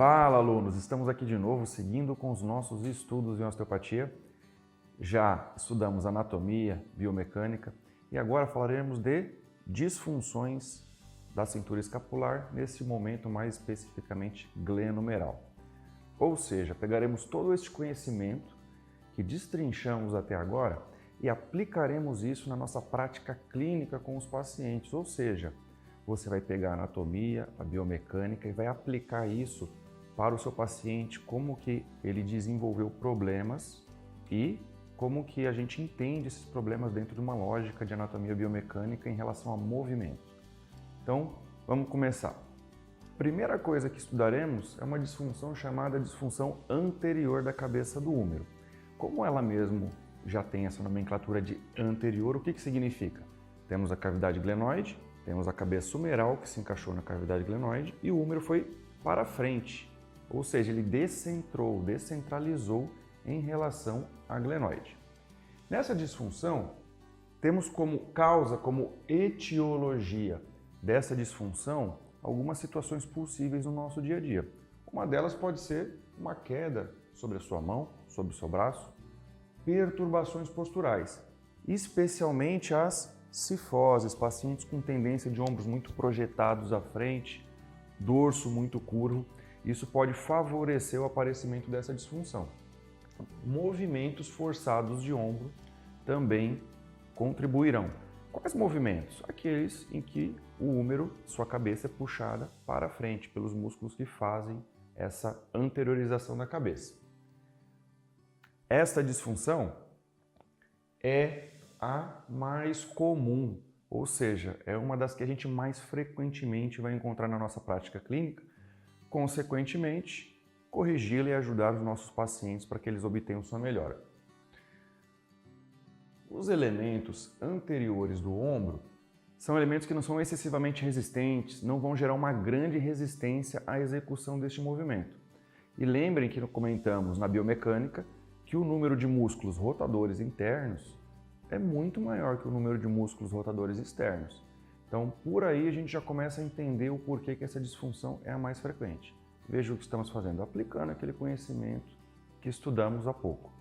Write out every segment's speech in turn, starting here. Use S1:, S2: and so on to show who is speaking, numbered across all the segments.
S1: Fala, alunos! Estamos aqui de novo seguindo com os nossos estudos em osteopatia. Já estudamos anatomia, biomecânica e agora falaremos de disfunções da cintura escapular, nesse momento mais especificamente glenomeral. Ou seja, pegaremos todo este conhecimento que destrinchamos até agora e aplicaremos isso na nossa prática clínica com os pacientes, ou seja, você vai pegar a anatomia, a biomecânica e vai aplicar isso para o seu paciente, como que ele desenvolveu problemas e como que a gente entende esses problemas dentro de uma lógica de anatomia biomecânica em relação a movimento. Então, vamos começar. Primeira coisa que estudaremos é uma disfunção chamada disfunção anterior da cabeça do húmero. Como ela mesmo já tem essa nomenclatura de anterior, o que significa? Temos a cavidade glenoide, temos a cabeça humeral que se encaixou na cavidade glenoide e o húmero foi para frente, ou seja, ele descentralizou em relação à glenoide. Nessa disfunção, temos como causa, como etiologia dessa disfunção, algumas situações possíveis no nosso dia a dia. Uma delas pode ser uma queda sobre a sua mão, sobre o seu braço, perturbações posturais, especialmente as cifoses, pacientes com tendência de ombros muito projetados à frente, dorso muito curvo. Isso pode favorecer o aparecimento dessa disfunção. Movimentos forçados de ombro também contribuirão. Quais movimentos? Aqueles em que o húmero, sua cabeça é puxada para frente pelos músculos que fazem essa anteriorização da cabeça. Esta disfunção é a mais comum, ou seja, é uma das que a gente mais frequentemente vai encontrar na nossa prática clínica. Consequentemente, corrigi-la e ajudar os nossos pacientes para que eles obtenham sua melhora. Os elementos anteriores do ombro são elementos que não são excessivamente resistentes, não vão gerar uma grande resistência à execução deste movimento. E lembrem que comentamos na biomecânica que o número de músculos rotadores internos é muito maior que o número de músculos rotadores externos. Então, por aí a gente já começa a entender o porquê que essa disfunção é a mais frequente. Veja o que estamos fazendo, aplicando aquele conhecimento que estudamos há pouco.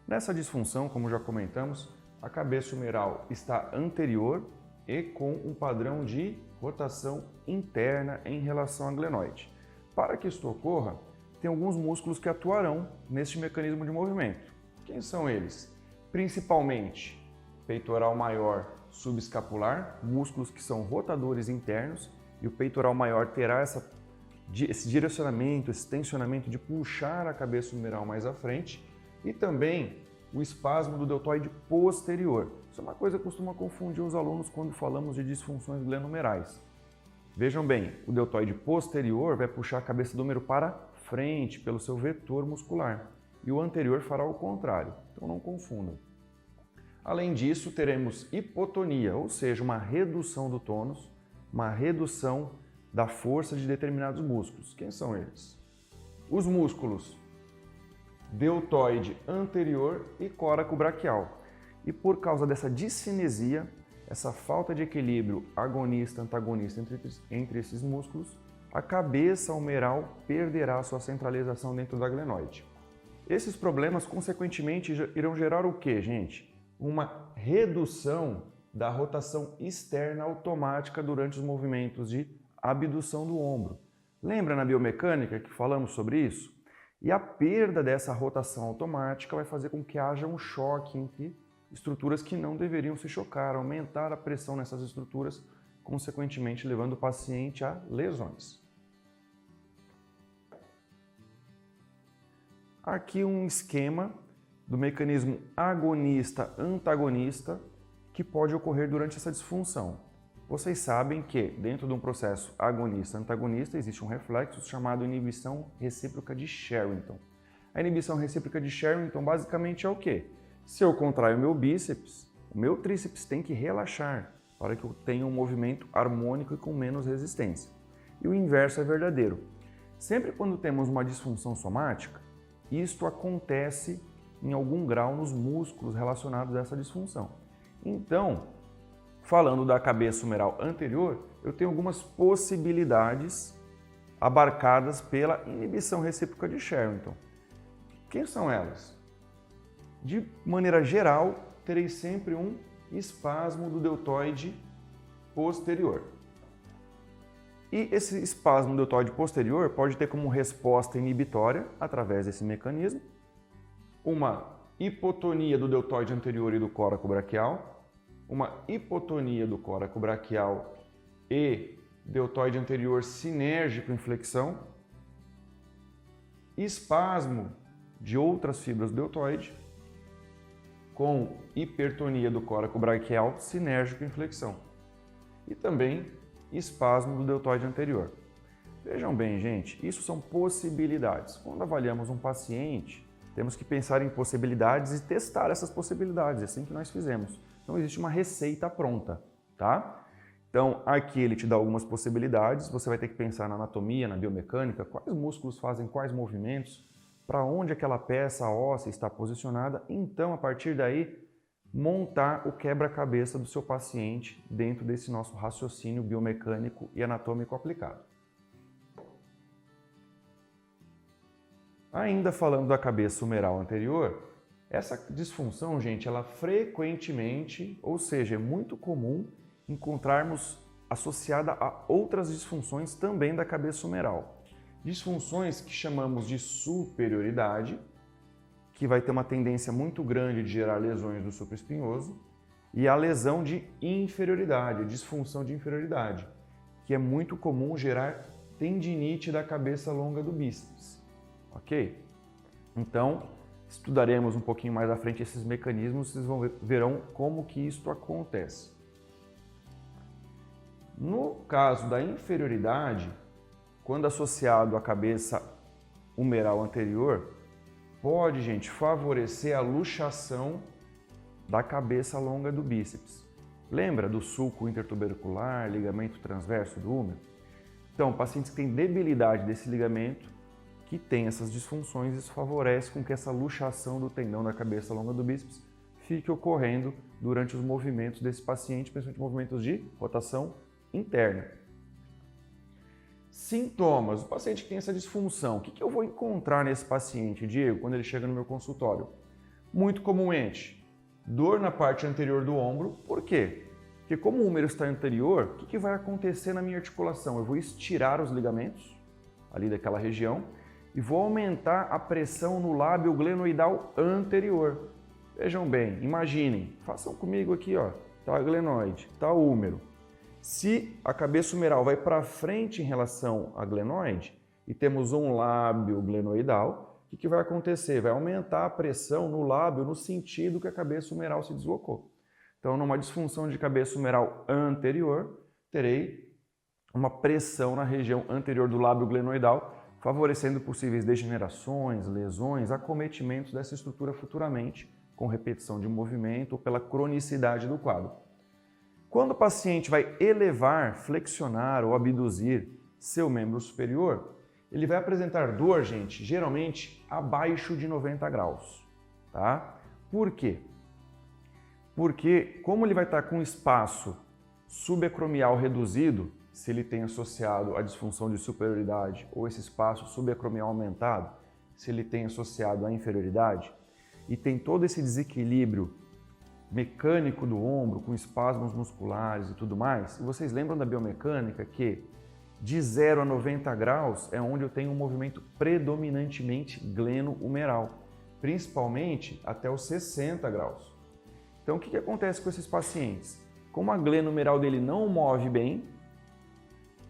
S1: Nessa disfunção, como já comentamos, a cabeça humeral está anterior e com um padrão de rotação interna em relação à glenoide. Para que isso ocorra, tem alguns músculos que atuarão neste mecanismo de movimento. Quem são eles? Principalmente peitoral maior subescapular, músculos que são rotadores internos, e o peitoral maior terá esse direcionamento, esse tensionamento de puxar a cabeça humeral mais à frente, e também o espasmo do deltoide posterior. Isso é uma coisa que costuma confundir os alunos quando falamos de disfunções glenomerais. Vejam bem, o deltoide posterior vai puxar a cabeça do húmero para frente pelo seu vetor muscular, e o anterior fará o contrário, então não confundam. Além disso, teremos hipotonia, ou seja, uma redução do tônus, uma redução da força de determinados músculos. Quem são eles? Os músculos deltoide anterior e córaco braquial. E por causa dessa discinesia, essa falta de equilíbrio agonista-antagonista entre esses músculos, a cabeça humeral perderá sua centralização dentro da glenoide. Esses problemas, consequentemente, irão gerar o quê, gente? Uma redução da rotação externa automática durante os movimentos de abdução do ombro. Lembra na biomecânica que falamos sobre isso? E a perda dessa rotação automática vai fazer com que haja um choque entre estruturas que não deveriam se chocar, aumentar a pressão nessas estruturas, consequentemente levando o paciente a lesões. Aqui um esquema do mecanismo agonista-antagonista que pode ocorrer durante essa disfunção. Vocês sabem que dentro de um processo agonista-antagonista existe um reflexo chamado inibição recíproca de Sherrington. A inibição recíproca de Sherrington basicamente é o quê? Se eu contraio o meu bíceps, o meu tríceps tem que relaxar para que eu tenha um movimento harmônico e com menos resistência. E o inverso é verdadeiro. Sempre quando temos uma disfunção somática, isto acontece em algum grau nos músculos relacionados a essa disfunção. Então, falando da cabeça humeral anterior, eu tenho algumas possibilidades abarcadas pela inibição recíproca de Sherrington. Quem são elas? De maneira geral, terei sempre um espasmo do deltoide posterior. E esse espasmo do deltoide posterior pode ter como resposta inibitória, através desse mecanismo, uma hipotonia do deltoide anterior e do coraco braquial, uma hipotonia do coraco braquial e deltoide anterior sinérgico em flexão, espasmo de outras fibras do deltoide, com hipertonia do coraco braquial sinérgico em flexão. E também espasmo do deltoide anterior. Vejam bem, gente, isso são possibilidades. Quando avaliamos um paciente, temos que pensar em possibilidades e testar essas possibilidades, é assim que nós fizemos. Não existe uma receita pronta, tá? Então, aqui ele te dá algumas possibilidades, você vai ter que pensar na anatomia, na biomecânica, quais músculos fazem quais movimentos, para onde aquela peça óssea está posicionada, então, a partir daí, montar o quebra-cabeça do seu paciente dentro desse nosso raciocínio biomecânico e anatômico aplicado. Ainda falando da cabeça humeral anterior, essa disfunção, gente, ela frequentemente, ou seja, é muito comum encontrarmos associada a outras disfunções também da cabeça humeral. Disfunções que chamamos de superioridade, que vai ter uma tendência muito grande de gerar lesões do supraespinhoso, e a lesão de inferioridade, a disfunção de inferioridade, que é muito comum gerar tendinite da cabeça longa do bíceps. Ok? Então, estudaremos um pouquinho mais à frente esses mecanismos, vocês verão como que isto acontece. No caso da inferioridade, quando associado à cabeça humeral anterior, pode, gente, favorecer a luxação da cabeça longa do bíceps. Lembra do sulco intertubercular, ligamento transverso do húmero? Então, pacientes que têm debilidade desse ligamento, que tem essas disfunções, isso favorece com que essa luxação do tendão da cabeça longa do bíceps fique ocorrendo durante os movimentos desse paciente, principalmente movimentos de rotação interna. Sintomas. O paciente que tem essa disfunção, o que eu vou encontrar nesse paciente, Diego, quando ele chega no meu consultório? Muito comumente, dor na parte anterior do ombro. Por quê? Porque como o húmero está anterior, o que vai acontecer na minha articulação? Eu vou estirar os ligamentos ali daquela região e vou aumentar a pressão no lábio glenoidal anterior. Vejam bem, imaginem, façam comigo aqui, ó, tá a glenoide, tá o húmero. Se a cabeça humeral vai para frente em relação à glenoide e temos um lábio glenoidal, o que vai acontecer? Vai aumentar a pressão no lábio no sentido que a cabeça humeral se deslocou. Então, numa disfunção de cabeça humeral anterior, terei uma pressão na região anterior do lábio glenoidal, favorecendo possíveis degenerações, lesões, acometimentos dessa estrutura futuramente, com repetição de movimento ou pela cronicidade do quadro. Quando o paciente vai elevar, flexionar ou abduzir seu membro superior, ele vai apresentar dor, gente, geralmente abaixo de 90 graus. Tá? Por quê? Porque como ele vai estar com espaço subacromial reduzido, se ele tem associado a disfunção de superioridade ou esse espaço subacromial aumentado, se ele tem associado à inferioridade, e tem todo esse desequilíbrio mecânico do ombro, com espasmos musculares e tudo mais, e vocês lembram da biomecânica que de 0 a 90 graus é onde eu tenho um movimento predominantemente gleno-humeral, principalmente até os 60 graus. Então o que acontece com esses pacientes? Como a gleno-humeral dele não move bem,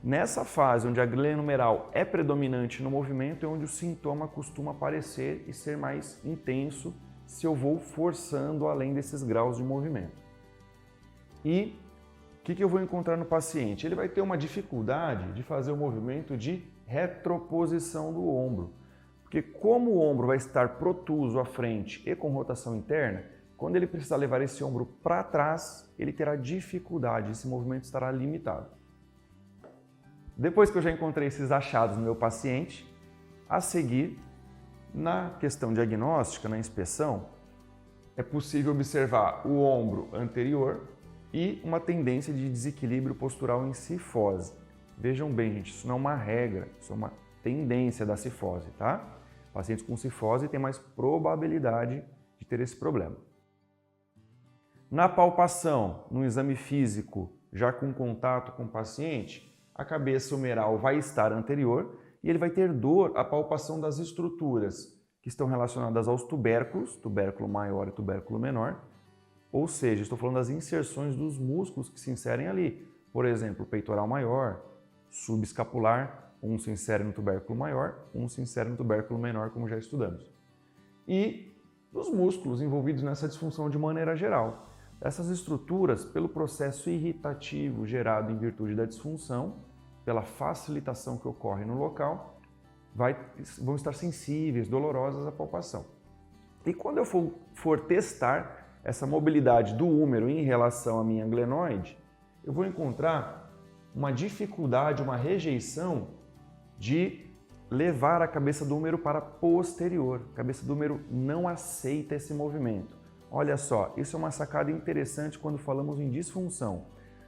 S1: nessa fase onde a gleno-humeral é predominante no movimento é onde o sintoma costuma aparecer e ser mais intenso se eu vou forçando além desses graus de movimento. E o que eu vou encontrar no paciente? Ele vai ter uma dificuldade de fazer o movimento de retroposição do ombro, porque como o ombro vai estar protuso à frente e com rotação interna, quando ele precisar levar esse ombro para trás, ele terá dificuldade, esse movimento estará limitado. Depois que eu já encontrei esses achados no meu paciente, a seguir, na questão diagnóstica, na inspeção, é possível observar o ombro anterior e uma tendência de desequilíbrio postural em cifose. Vejam bem, gente, isso não é uma regra, isso é uma tendência da cifose, tá? Pacientes com cifose têm mais probabilidade de ter esse problema. Na palpação, no exame físico, já com contato com o paciente, a cabeça humeral vai estar anterior e ele vai ter dor à palpação das estruturas que estão relacionadas aos tubérculos, tubérculo maior e tubérculo menor, ou seja, estou falando das inserções dos músculos que se inserem ali. Por exemplo, peitoral maior, subescapular, um se insere no tubérculo maior, um se insere no tubérculo menor, como já estudamos. E dos músculos envolvidos nessa disfunção de maneira geral. Essas estruturas, pelo processo irritativo gerado em virtude da disfunção, pela facilitação que ocorre no local, vão estar sensíveis, dolorosas à palpação. E quando eu for testar essa mobilidade do húmero em relação à minha glenoide, eu vou encontrar uma dificuldade, uma rejeição de levar a cabeça do húmero para posterior. A cabeça do húmero não aceita esse movimento. Olha só, isso é uma sacada interessante quando falamos em disfunção.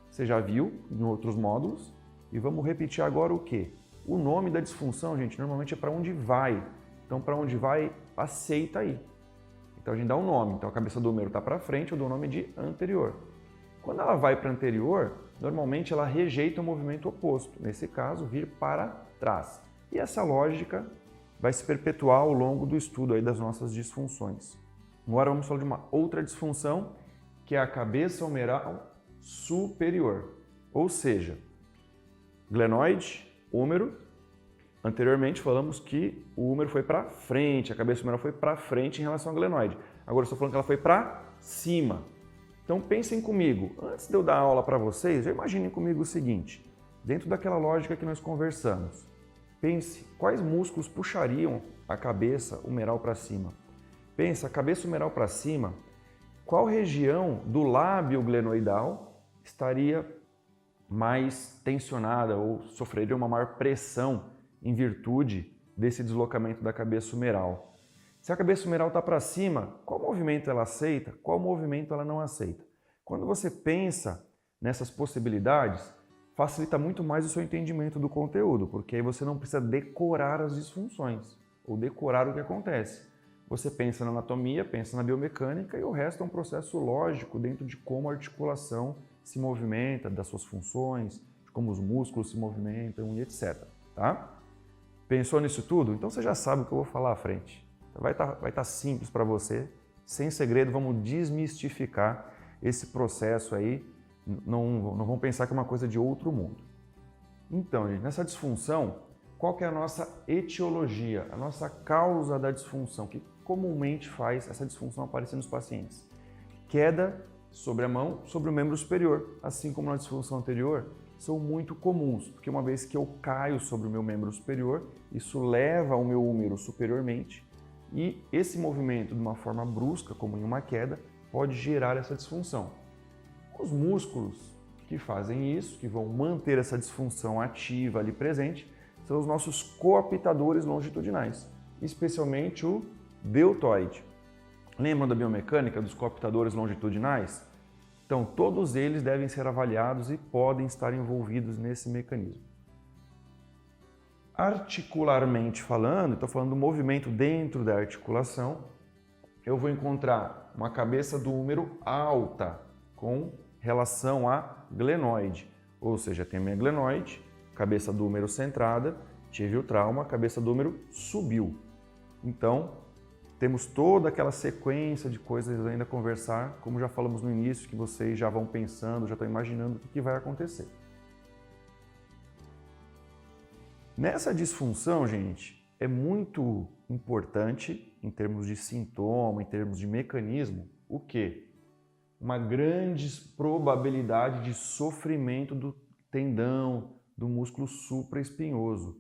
S1: Você já viu em outros módulos e vamos repetir agora o quê? O nome da disfunção, gente, normalmente é para onde vai. Então, para onde vai, aceita aí. Então, a gente dá um nome. Então, a cabeça do húmero está para frente, eu dou o nome de anterior. Quando ela vai para anterior, normalmente ela rejeita o movimento oposto. Nesse caso, vir para trás. E essa lógica vai se perpetuar ao longo do estudo aí das nossas disfunções. Agora vamos falar de uma outra disfunção, que é a cabeça humeral superior. Ou seja, glenoide, húmero. Anteriormente falamos que o húmero foi para frente, a cabeça humeral foi para frente em relação à glenoide. Agora estou falando que ela foi para cima. Então pensem comigo, antes de eu dar aula para vocês, já imaginem comigo o seguinte, dentro daquela lógica que nós conversamos, pense quais músculos puxariam a cabeça humeral para cima. Pensa, a cabeça humeral para cima, qual região do lábio glenoidal estaria mais tensionada ou sofreria uma maior pressão em virtude desse deslocamento da cabeça humeral? Se a cabeça humeral está para cima, qual movimento ela aceita, qual movimento ela não aceita? Quando você pensa nessas possibilidades, facilita muito mais o seu entendimento do conteúdo, porque aí você não precisa decorar as disfunções ou decorar o que acontece. Você pensa na anatomia, pensa na biomecânica e o resto é um processo lógico dentro de como a articulação se movimenta, das suas funções, de como os músculos se movimentam e etc. Tá? Pensou nisso tudo? Então você já sabe o que eu vou falar à frente. Vai estar simples para você, sem segredo, vamos desmistificar esse processo aí, não vamos pensar que é uma coisa de outro mundo. Então, gente, nessa disfunção, qual que é a nossa etiologia, a nossa causa da disfunção, que comumente faz essa disfunção aparecer nos pacientes? Queda sobre a mão, sobre o membro superior, assim como na disfunção anterior, são muito comuns, porque uma vez que eu caio sobre o meu membro superior, isso leva o meu húmero superiormente e esse movimento, de uma forma brusca, como em uma queda, pode gerar essa disfunção. Os músculos que fazem isso, que vão manter essa disfunção ativa ali presente, são os nossos coaptadores longitudinais, especialmente o deltoide. Lembram da biomecânica dos coaptadores longitudinais? Então, todos eles devem ser avaliados e podem estar envolvidos nesse mecanismo. Articularmente falando, estou falando do movimento dentro da articulação, eu vou encontrar uma cabeça do húmero alta com relação à glenoide. Ou seja, tem a minha glenoide, cabeça do húmero centrada, tive o trauma, cabeça do húmero subiu. Então, temos toda aquela sequência de coisas ainda a conversar, como já falamos no início, que vocês já vão pensando, já estão imaginando o que vai acontecer. Nessa disfunção, gente, é muito importante, em termos de sintoma, em termos de mecanismo, o quê? Uma grande probabilidade de sofrimento do tendão, do músculo supraespinhoso.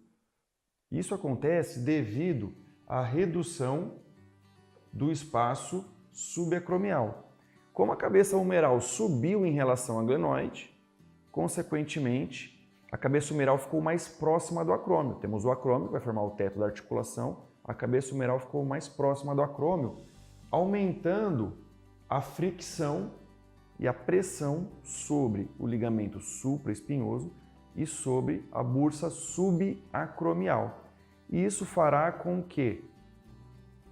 S1: Isso acontece devido à redução do espaço subacromial. Como a cabeça humeral subiu em relação à glenoide, consequentemente, a cabeça humeral ficou mais próxima do acrômio. Temos o acrômio, que vai formar o teto da articulação, a cabeça humeral ficou mais próxima do acrômio, aumentando a fricção e a pressão sobre o ligamento supraespinhoso e sobre a bursa subacromial. E isso fará com que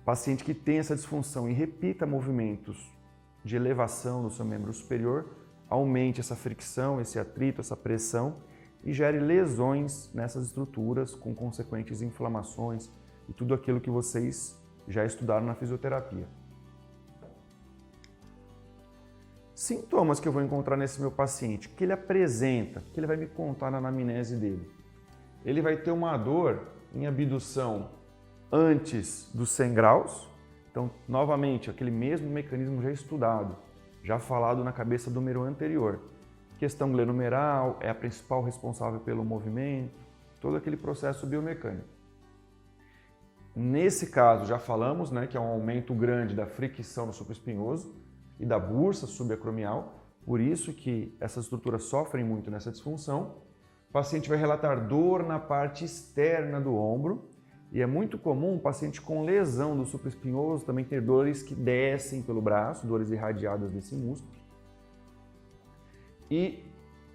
S1: o paciente que tem essa disfunção e repita movimentos de elevação do seu membro superior, aumente essa fricção, esse atrito, essa pressão e gere lesões nessas estruturas com consequentes inflamações e tudo aquilo que vocês já estudaram na fisioterapia. Sintomas que eu vou encontrar nesse meu paciente, que ele apresenta, que ele vai me contar na anamnese dele. Ele vai ter uma dor em abdução antes dos 100 graus, então, novamente, aquele mesmo mecanismo já estudado, já falado na cabeça do número anterior. Questão glenomeral é a principal responsável pelo movimento, todo aquele processo biomecânico. Nesse caso, já falamos, né, que é um aumento grande da fricção no supraespinhoso e da bursa subacromial, por isso que essas estruturas sofrem muito nessa disfunção. O paciente vai relatar dor na parte externa do ombro e é muito comum o paciente com lesão do supraespinhoso também ter dores que descem pelo braço, dores irradiadas desse músculo. E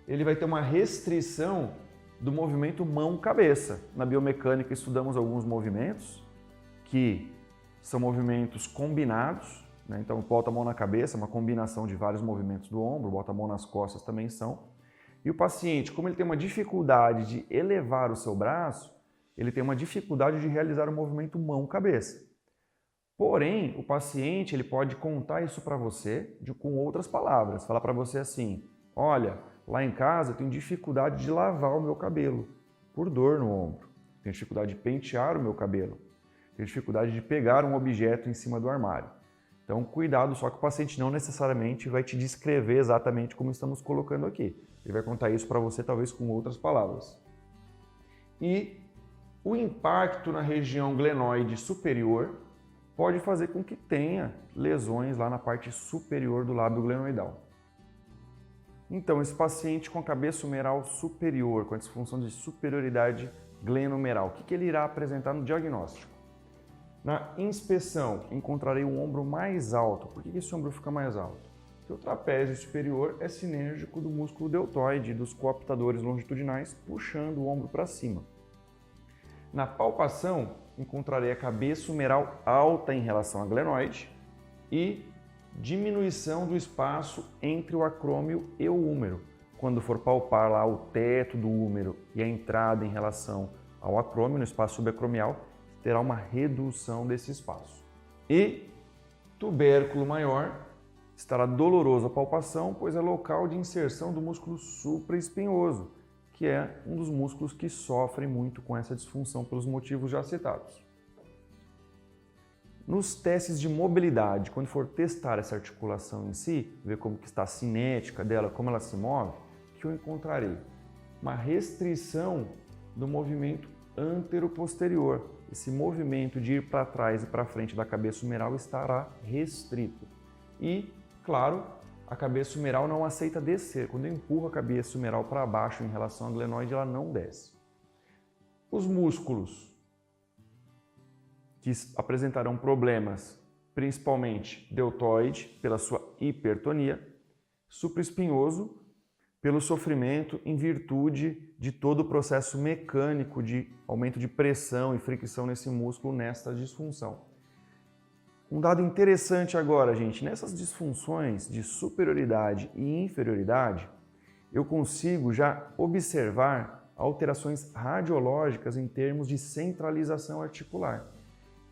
S1: ele vai ter uma restrição do movimento mão-cabeça. Na biomecânica estudamos alguns movimentos que são movimentos combinados, né? Então bota a mão na cabeça, uma combinação de vários movimentos do ombro, bota a mão nas costas também são. E o paciente, como ele tem uma dificuldade de elevar o seu braço, ele tem uma dificuldade de realizar o movimento mão-cabeça. Porém, o paciente ele pode contar isso para você com outras palavras, falar para você assim: olha, lá em casa eu tenho dificuldade de lavar o meu cabelo por dor no ombro, tenho dificuldade de pentear o meu cabelo, tenho dificuldade de pegar um objeto em cima do armário. Então, cuidado, só que o paciente não necessariamente vai te descrever exatamente como estamos colocando aqui. Ele vai contar isso para você talvez com outras palavras. E o impacto na região glenoide superior pode fazer com que tenha lesões lá na parte superior do lábio glenoidal. Então, esse paciente com a cabeça humeral superior, com a disfunção de superioridade glenohumeral, o que ele irá apresentar no diagnóstico? Na inspeção, encontrarei o ombro mais alto. Por que esse ombro fica mais alto? Porque o trapézio superior é sinérgico do músculo deltoide e dos coaptadores longitudinais, puxando o ombro para cima. Na palpação, encontrarei a cabeça humeral alta em relação à glenoide e diminuição do espaço entre o acrômio e o húmero. Quando for palpar lá o teto do húmero e a entrada em relação ao acrômio, no espaço subacromial, terá uma redução desse espaço. E tubérculo maior estará doloroso a palpação, pois é local de inserção do músculo supraespinhoso, que é um dos músculos que sofrem muito com essa disfunção pelos motivos já citados. Nos testes de mobilidade, quando for testar essa articulação em si, ver como que está a cinética dela, como ela se move, que eu encontrarei uma restrição do movimento antero-posterior. Esse movimento de ir para trás e para frente da cabeça humeral estará restrito. E, claro, a cabeça humeral não aceita descer. Quando eu empurro a cabeça humeral para baixo em relação à glenoide, ela não desce. Os músculos que apresentarão problemas, principalmente deltoide, pela sua hipertonia, supraespinhoso, pelo sofrimento em virtude de todo o processo mecânico de aumento de pressão e fricção nesse músculo nesta disfunção. Um dado interessante agora, gente, nessas disfunções de superioridade e inferioridade, eu consigo já observar alterações radiológicas em termos de centralização articular.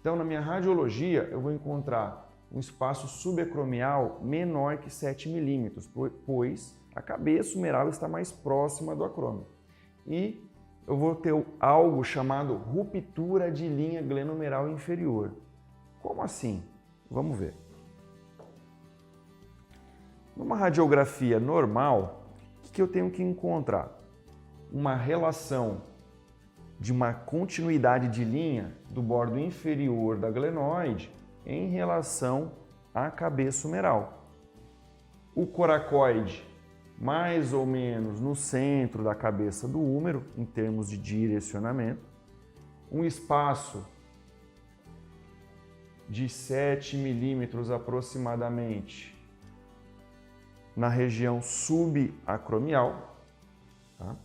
S1: Então, na minha radiologia, eu vou encontrar um espaço subacromial menor que 7 milímetros, pois a cabeça humeral está mais próxima do acrômio. E eu vou ter algo chamado ruptura de linha glenohumeral inferior. Como assim? Vamos ver. Numa radiografia normal, o que eu tenho que encontrar? Uma relação de uma continuidade de linha do bordo inferior da glenoide em relação à cabeça humeral. O coracoide mais ou menos no centro da cabeça do húmero, em termos de direcionamento, um espaço de 7 milímetros aproximadamente na região subacromial, tá?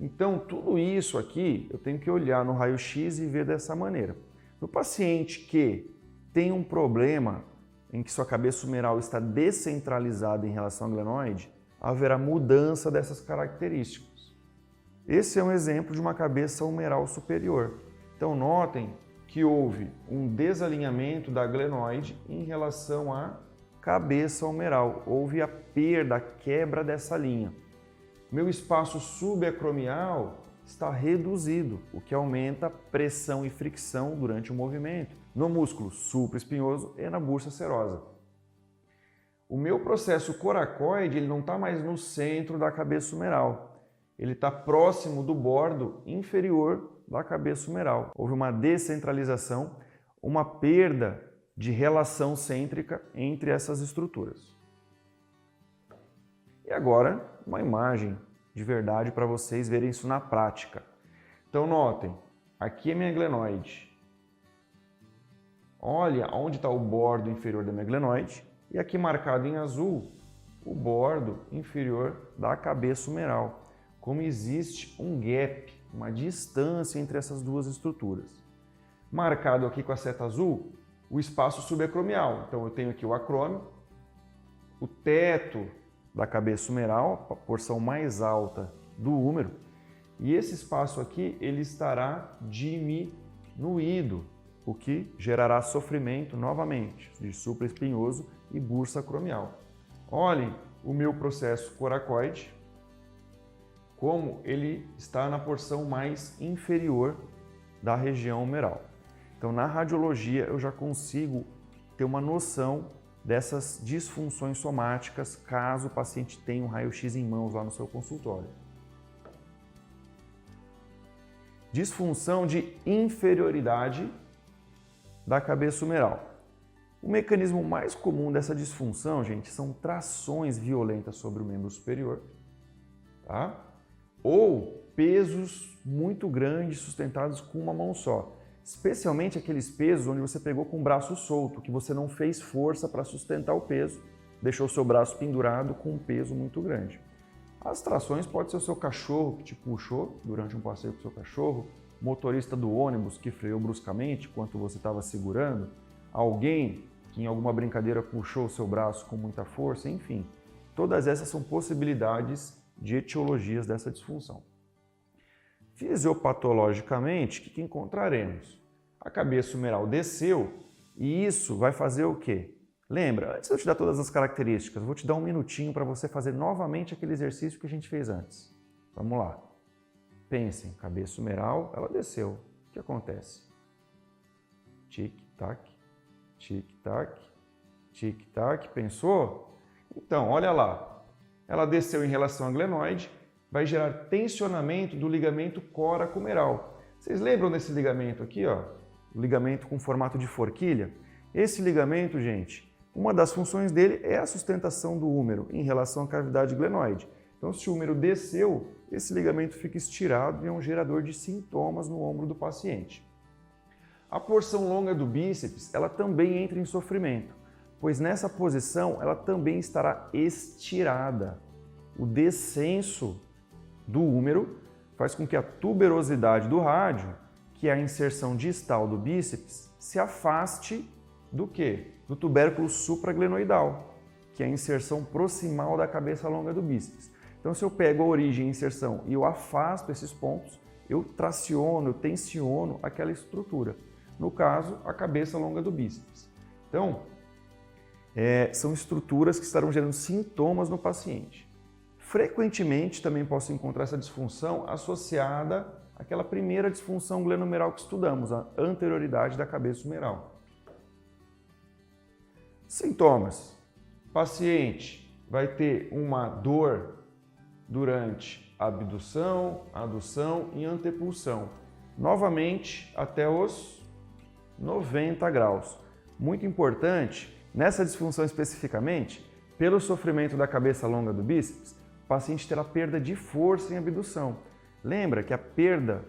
S1: Então, tudo isso aqui eu tenho que olhar no raio-x e ver dessa maneira. No paciente que tem um problema em que sua cabeça humeral está descentralizada em relação à glenoide, haverá mudança dessas características. Esse é um exemplo de uma cabeça humeral superior. Então, notem que houve um desalinhamento da glenoide em relação à cabeça humeral. Houve a perda, a quebra dessa linha. Meu espaço subacromial está reduzido, o que aumenta a pressão e fricção durante o movimento no músculo supraespinhoso e na bursa serosa. O meu processo coracoide ele não está mais no centro da cabeça humeral, ele está próximo do bordo inferior da cabeça humeral. Houve uma descentralização, uma perda de relação cêntrica entre essas estruturas. E agora, uma imagem de verdade para vocês verem isso na prática. Então notem, aqui é minha glenoide. Olha onde está o bordo inferior da minha glenoide e aqui marcado em azul, o bordo inferior da cabeça humeral. Como existe um gap, uma distância entre essas duas estruturas. Marcado aqui com a seta azul, o espaço subacromial. Então eu tenho aqui o acrômio, o teto da cabeça humeral, a porção mais alta do húmero, e esse espaço aqui ele estará diminuído, o que gerará sofrimento novamente de supraespinhoso e bursa acromial. Olhem o meu processo coracoide, como ele está na porção mais inferior da região humeral. Então, na radiologia, eu já consigo ter uma noção dessas disfunções somáticas, caso o paciente tenha um raio-x em mãos lá no seu consultório. Disfunção de inferioridade da cabeça humeral. O mecanismo mais comum dessa disfunção, gente, são trações violentas sobre o membro superior, tá? Ou pesos muito grandes sustentados com uma mão só. Especialmente aqueles pesos onde você pegou com o braço solto, que você não fez força para sustentar o peso, deixou o seu braço pendurado com um peso muito grande. As trações pode ser o seu cachorro que te puxou durante um passeio com o seu cachorro, motorista do ônibus que freou bruscamente enquanto você estava segurando, alguém que em alguma brincadeira puxou o seu braço com muita força, enfim. Todas essas são possibilidades de etiologias dessa disfunção. Fisiopatologicamente, o que encontraremos? A cabeça humeral desceu e isso vai fazer o quê? Lembra, antes de eu te dar todas as características, eu vou te dar um minutinho para você fazer novamente aquele exercício que a gente fez antes. Vamos lá. Pensem, cabeça humeral, ela desceu. O que acontece? Tic-tac, tic-tac, tic-tac. Pensou? Então, olha lá. Ela desceu em relação à glenoide, vai gerar tensionamento do ligamento coracohumeral. Vocês lembram desse ligamento aqui, ó? O ligamento com formato de forquilha? Esse ligamento, gente, uma das funções dele é a sustentação do húmero em relação à cavidade glenoide. Então, se o húmero desceu, esse ligamento fica estirado e é um gerador de sintomas no ombro do paciente. A porção longa do bíceps, ela também entra em sofrimento, pois nessa posição ela também estará estirada. O descenso do húmero faz com que a tuberosidade do rádio, que é a inserção distal do bíceps, se afaste do quê? Do tubérculo supraglenoidal, que é a inserção proximal da cabeça longa do bíceps. Então, se eu pego a origem e a inserção e eu afasto esses pontos, eu traciono, eu tensiono aquela estrutura. No caso, a cabeça longa do bíceps. Então, são estruturas que estarão gerando sintomas no paciente. Frequentemente, também posso encontrar essa disfunção associada àquela primeira disfunção glenohumeral que estudamos, a anterioridade da cabeça humeral. Sintomas. O paciente vai ter uma dor durante a abdução, adução e antepulsão. Novamente, até os 90 graus. Muito importante, nessa disfunção especificamente, pelo sofrimento da cabeça longa do bíceps, o paciente terá perda de força em abdução. Lembra que a perda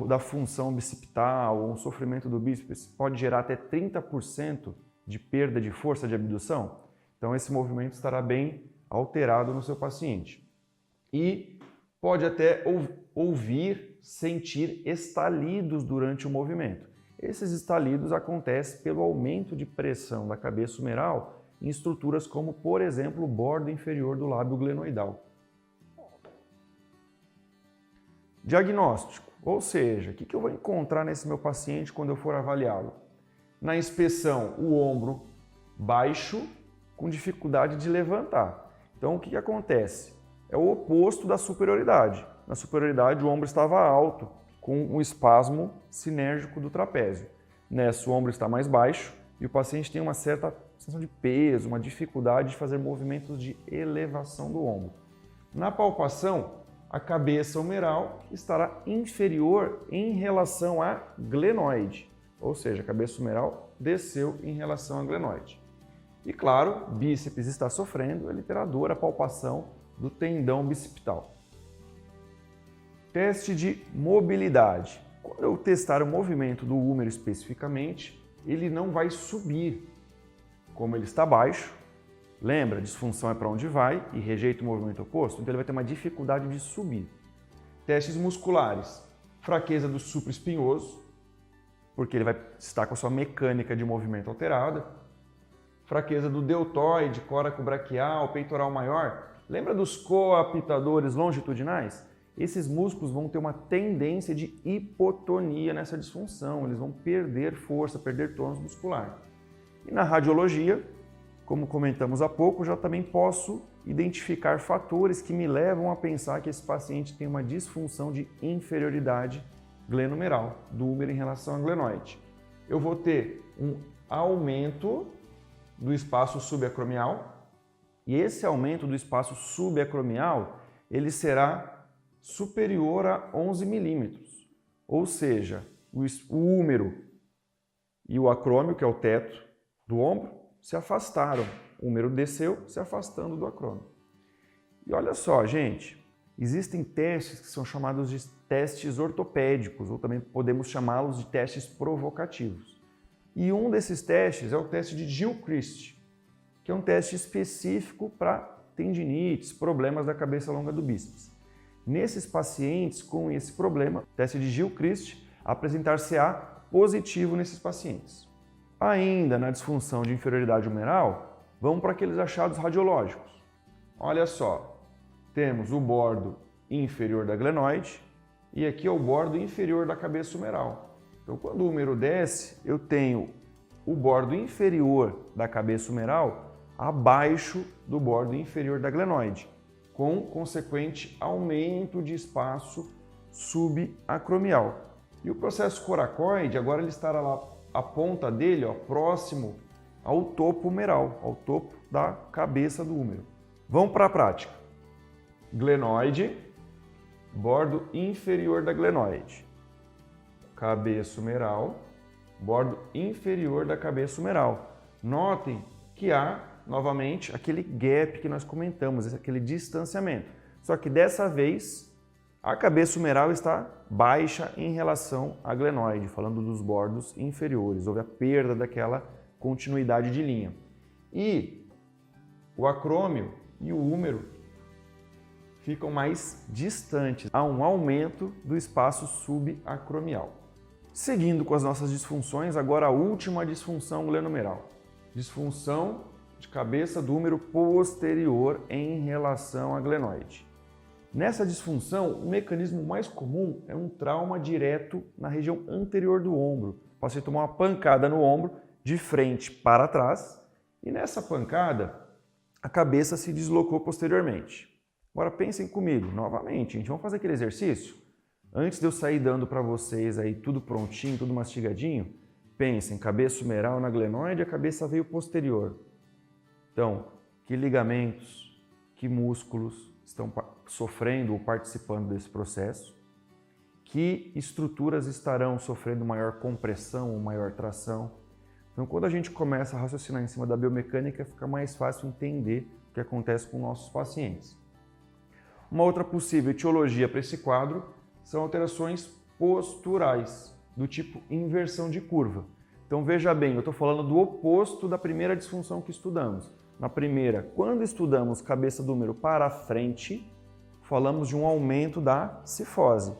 S1: da função bicipital ou um sofrimento do bíceps pode gerar até 30% de perda de força de abdução? Então esse movimento estará bem alterado no seu paciente. E pode até ouvir, sentir estalidos durante o movimento. Esses estalidos acontecem pelo aumento de pressão da cabeça humeral em estruturas como, por exemplo, o bordo inferior do lábio glenoidal. Diagnóstico, ou seja, o que eu vou encontrar nesse meu paciente quando eu for avaliá-lo? Na inspeção, o ombro baixo com dificuldade de levantar. Então, o que acontece? É o oposto da superioridade. Na superioridade, o ombro estava alto, com um espasmo sinérgico do trapézio. Nessa, o ombro está mais baixo e o paciente tem uma certa sensação de peso, uma dificuldade de fazer movimentos de elevação do ombro. Na palpação, a cabeça humeral estará inferior em relação à glenoide, ou seja, a cabeça humeral desceu em relação à glenoide. E claro, o bíceps está sofrendo, ele terá dor, a palpação do tendão bicipital. Teste de mobilidade. Quando eu testar o movimento do húmero especificamente, ele não vai subir. Como ele está baixo, lembra, disfunção é para onde vai e rejeita o movimento oposto, então ele vai ter uma dificuldade de subir. Testes musculares. Fraqueza do supraespinhoso, porque ele vai estar com a sua mecânica de movimento alterada. Fraqueza do deltoide, coracobraquial, peitoral maior. Lembra dos coaptadores longitudinais? Esses músculos vão ter uma tendência de hipotonia nessa disfunção, eles vão perder força, perder tônus muscular. E na radiologia, como comentamos há pouco, já também posso identificar fatores que me levam a pensar que esse paciente tem uma disfunção de inferioridade glenohumeral, do húmero em relação à glenoide. Eu vou ter um aumento do espaço subacromial e esse aumento do espaço subacromial ele será superior a 11 milímetros, ou seja, o húmero e o acrômio, que é o teto do ombro, se afastaram. O húmero desceu, se afastando do acrômio. E olha só, gente, existem testes que são chamados de testes ortopédicos, ou também podemos chamá-los de testes provocativos. E um desses testes é o teste de Gilchrist, que é um teste específico para tendinites, problemas da cabeça longa do bíceps. Nesses pacientes com esse problema, o teste de Gilchrist apresentar-se-á positivo nesses pacientes. Ainda na disfunção de inferioridade humeral, vamos para aqueles achados radiológicos. Olha só, temos o bordo inferior da glenoide e aqui é o bordo inferior da cabeça humeral. Então, quando o húmero desce, eu tenho o bordo inferior da cabeça humeral abaixo do bordo inferior da glenoide, com consequente aumento de espaço subacromial. E o processo coracoide, agora ele estará lá, a ponta dele, ó, próximo ao topo humeral, ao topo da cabeça do húmero. Vamos para a prática. Glenoide, bordo inferior da glenoide. Cabeça humeral, bordo inferior da cabeça humeral. Notem que há novamente aquele gap que nós comentamos, aquele distanciamento. Só que dessa vez a cabeça humeral está baixa em relação à glenoide, falando dos bordos inferiores. Houve a perda daquela continuidade de linha. E o acrômio e o húmero ficam mais distantes. Há um aumento do espaço subacromial. Seguindo com as nossas disfunções, agora a última disfunção glenohumeral. Disfunção de cabeça do húmero posterior em relação à glenoide. Nessa disfunção, o mecanismo mais comum é um trauma direto na região anterior do ombro. O paciente tomou uma pancada no ombro de frente para trás e nessa pancada a cabeça se deslocou posteriormente. Agora pensem comigo, novamente, gente, vamos fazer aquele exercício? Antes de eu sair dando para vocês aí tudo prontinho, tudo mastigadinho, pensem, cabeça humeral na glenoide, a cabeça veio posterior. Então, que ligamentos, que músculos estão sofrendo ou participando desse processo? Que estruturas estarão sofrendo maior compressão ou maior tração? Então, quando a gente começa a raciocinar em cima da biomecânica, fica mais fácil entender o que acontece com nossos pacientes. Uma outra possível etiologia para esse quadro são alterações posturais, do tipo inversão de curva. Então, veja bem, eu estou falando do oposto da primeira disfunção que estudamos. Na primeira, quando estudamos cabeça do húmero para frente, falamos de um aumento da cifose.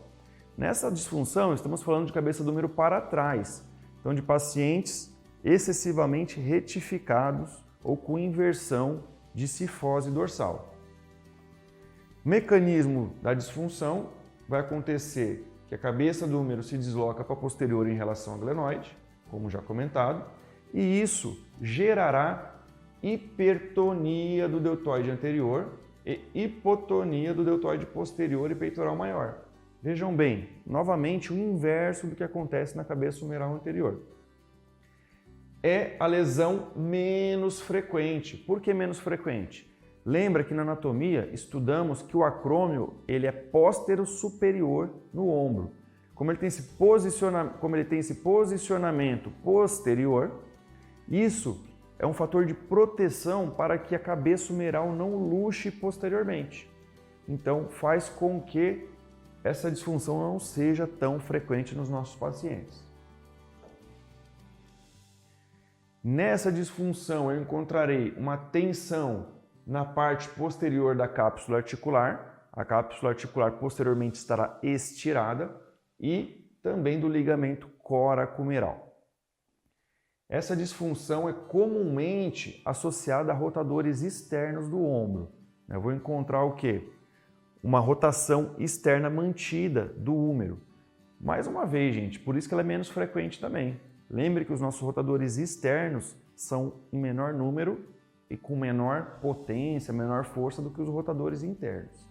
S1: Nessa disfunção, estamos falando de cabeça do húmero para trás, então de pacientes excessivamente retificados ou com inversão de cifose dorsal. O mecanismo da disfunção vai acontecer que a cabeça do húmero se desloca para a posterior em relação ao glenoide, como já comentado, e isso gerará hipertonia do deltoide anterior e hipotonia do deltoide posterior e peitoral maior. Vejam bem, novamente o inverso do que acontece na cabeça humeral anterior. É a lesão menos frequente. Por que menos frequente? Lembra que na anatomia estudamos que o acrômio ele é póstero-superior no ombro. Como ele tem esse posicionamento posterior, isso é um fator de proteção para que a cabeça humeral não luxe posteriormente. Então faz com que essa disfunção não seja tão frequente nos nossos pacientes. Nessa disfunção eu encontrarei uma tensão na parte posterior da cápsula articular, a cápsula articular posteriormente estará estirada e também do ligamento coracomeral. Essa disfunção é comumente associada a rotadores externos do ombro. Eu vou encontrar o quê? Uma rotação externa mantida do húmero. Mais uma vez, gente, por isso que ela é menos frequente também. Lembre que os nossos rotadores externos são em menor número e com menor potência, menor força do que os rotadores internos.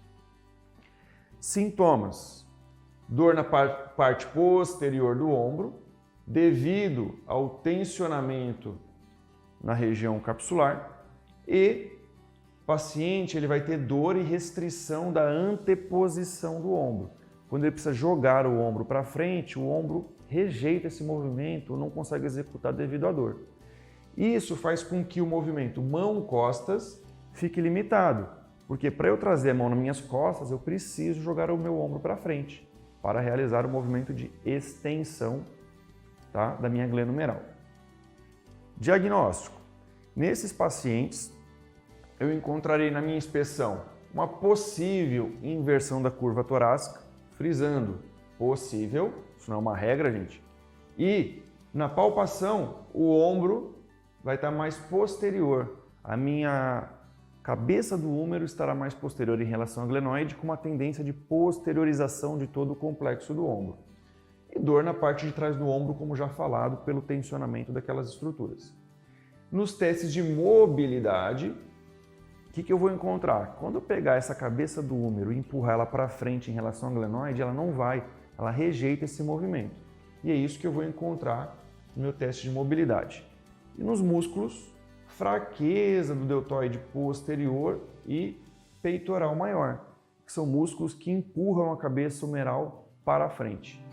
S1: Sintomas: dor na parte posterior do ombro, devido ao tensionamento na região capsular, e o paciente ele vai ter dor e restrição da anteposição do ombro. Quando ele precisa jogar o ombro para frente, o ombro rejeita esse movimento, não consegue executar devido à dor. Isso faz com que o movimento mão-costas fique limitado, porque para eu trazer a mão nas minhas costas, eu preciso jogar o meu ombro para frente para realizar o movimento de extensão, tá, da minha glândula humeral. Diagnóstico: nesses pacientes, eu encontrarei na minha inspeção uma possível inversão da curva torácica, frisando possível, isso não é uma regra, gente, e na palpação o ombro vai estar mais posterior, a minha cabeça do húmero estará mais posterior em relação ao glenoide, com uma tendência de posteriorização de todo o complexo do ombro. E dor na parte de trás do ombro, como já falado, pelo tensionamento daquelas estruturas. Nos testes de mobilidade, o que eu vou encontrar? Quando eu pegar essa cabeça do húmero e empurrar ela para frente em relação ao glenoide, ela não vai, ela rejeita esse movimento. E é isso que eu vou encontrar no meu teste de mobilidade. E nos músculos, fraqueza do deltoide posterior e peitoral maior, que são músculos que empurram a cabeça humeral para a frente.